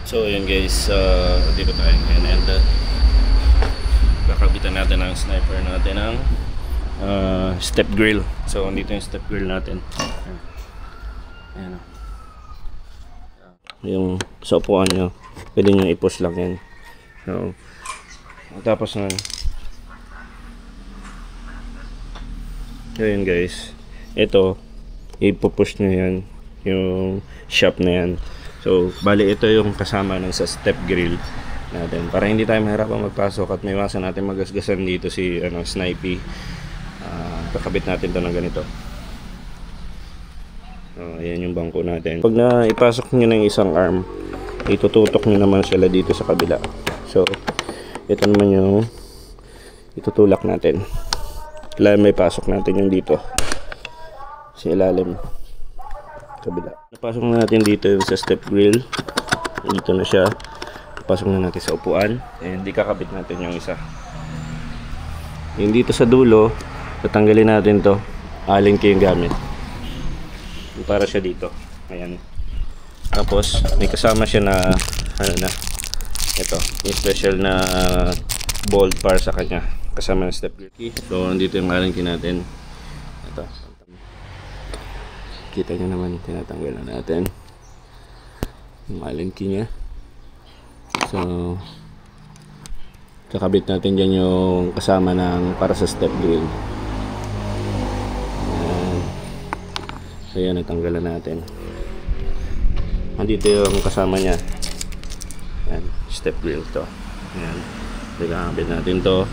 So yun guys, dito tayo ngayon and kakabitan natin ang sniper natin ng step grill. So dito yung step grill natin. Ayan. Yung sa upuan nyo, pwede nyo i-push lang yan. So tapos na yun guys, ito ipupush nyo yan, yung shop na yan. So, bali ito yung kasama ng sa step grill natin. Para hindi tayo mahirapan magpasok at may iwasan natin magasgasan dito si Snipey. Kakabit natin to ng ganito. Ayan yung bangko natin. Pag naipasok nyo ng isang arm, itututok nyo naman sila dito sa kabila. So, ito naman yung itutulak natin. Kailangan may pasok natin yung dito sa ilalim kabila. Napasok na natin dito yung sa step grill. Dito na siya. Napasok na natin sa upuan. And di kakabit natin yung isa. Yung dito sa dulo, tatanggalin natin to. Allen key yung gamit. Para siya dito. Ayan. Tapos may kasama siya na ito, yung special na bolt para sa kanya. Kasama ng step grill key. So nandito yung Allen key natin. Ito. Kita nyo naman, tinatanggal na natin yung Allen key nya. So kakabit natin dyan yung kasama ng para sa step grill. So yan, natanggalan natin. Andito yung kasama nya. Yan, step grill to. Yan, kakabit natin to.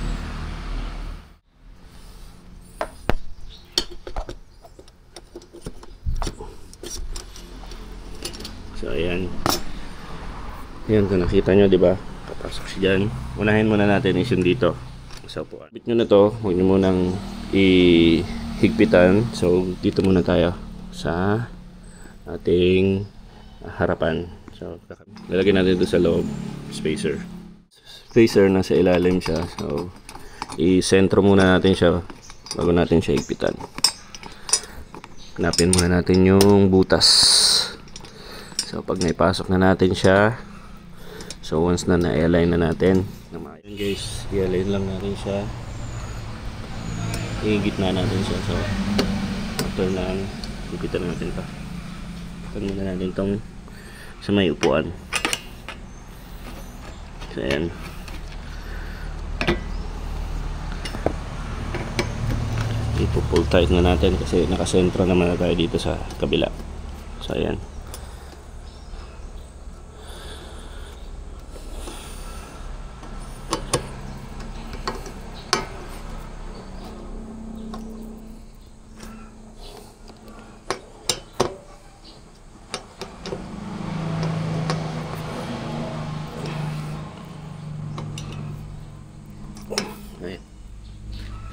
So ayan. Ayan, kung nakita nyo, diba? Papasok siya dyan. Unahin muna natin is yung dito sa upuan. Bit nyo na to. Huwag nyo munang ihigpitan. So dito muna tayo sa ating harapan. So lalagyan natin ito sa loob. Spacer. Spacer nasa ilalim siya. So i-sentro muna natin siya bago natin siya higpitan. Hanapin muna natin yung butas. So pag naipasok na natin siya, so once na na-align na natin, yun guys, i-align lang natin siya, i-gitna natin siya. So after na, ipitan natin pa. Ipitan muna natin tong sa may upuan. So ayan. Ipo-pull tight na natin kasi nakasentro naman na tayo dito sa kabila. So ayan.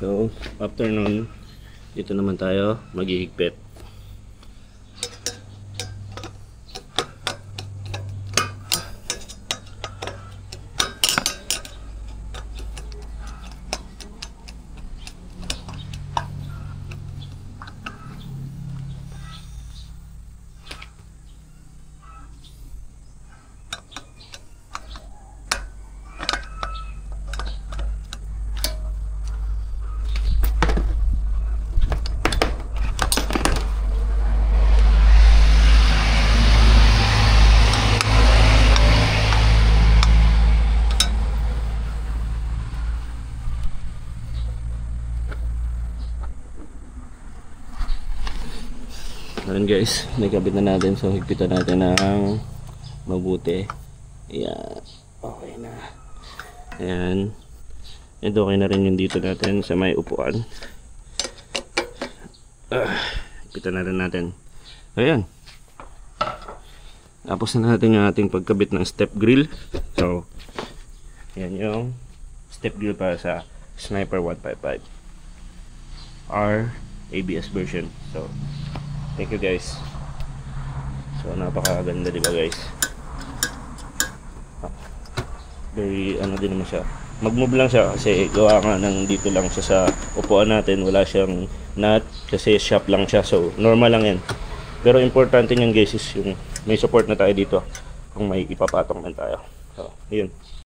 So, after nun, dito naman tayo maghihigpit. Ayan guys, nagkabit na natin. So higpitan natin ng mabuti. Ayan, okay na. Ayan. And okay na rin yung dito natin sa may upuan. Higpitan na rin natin. Ayan. Tapos na natin yung ating pagkabit ng step grill. So ayan yung step grill para sa Sniper 155 R ABS version. So thank you guys. So napakaganda, diba guys? Very din naman siya. Mag-move lang siya kasi gawa nga ng dito lang siya sa upuan natin. Wala siyang nut kasi shop lang siya. So normal lang yan. Pero importante niyan guys is yung may support na tayo dito kung may ipapatong man tayo. So, yun.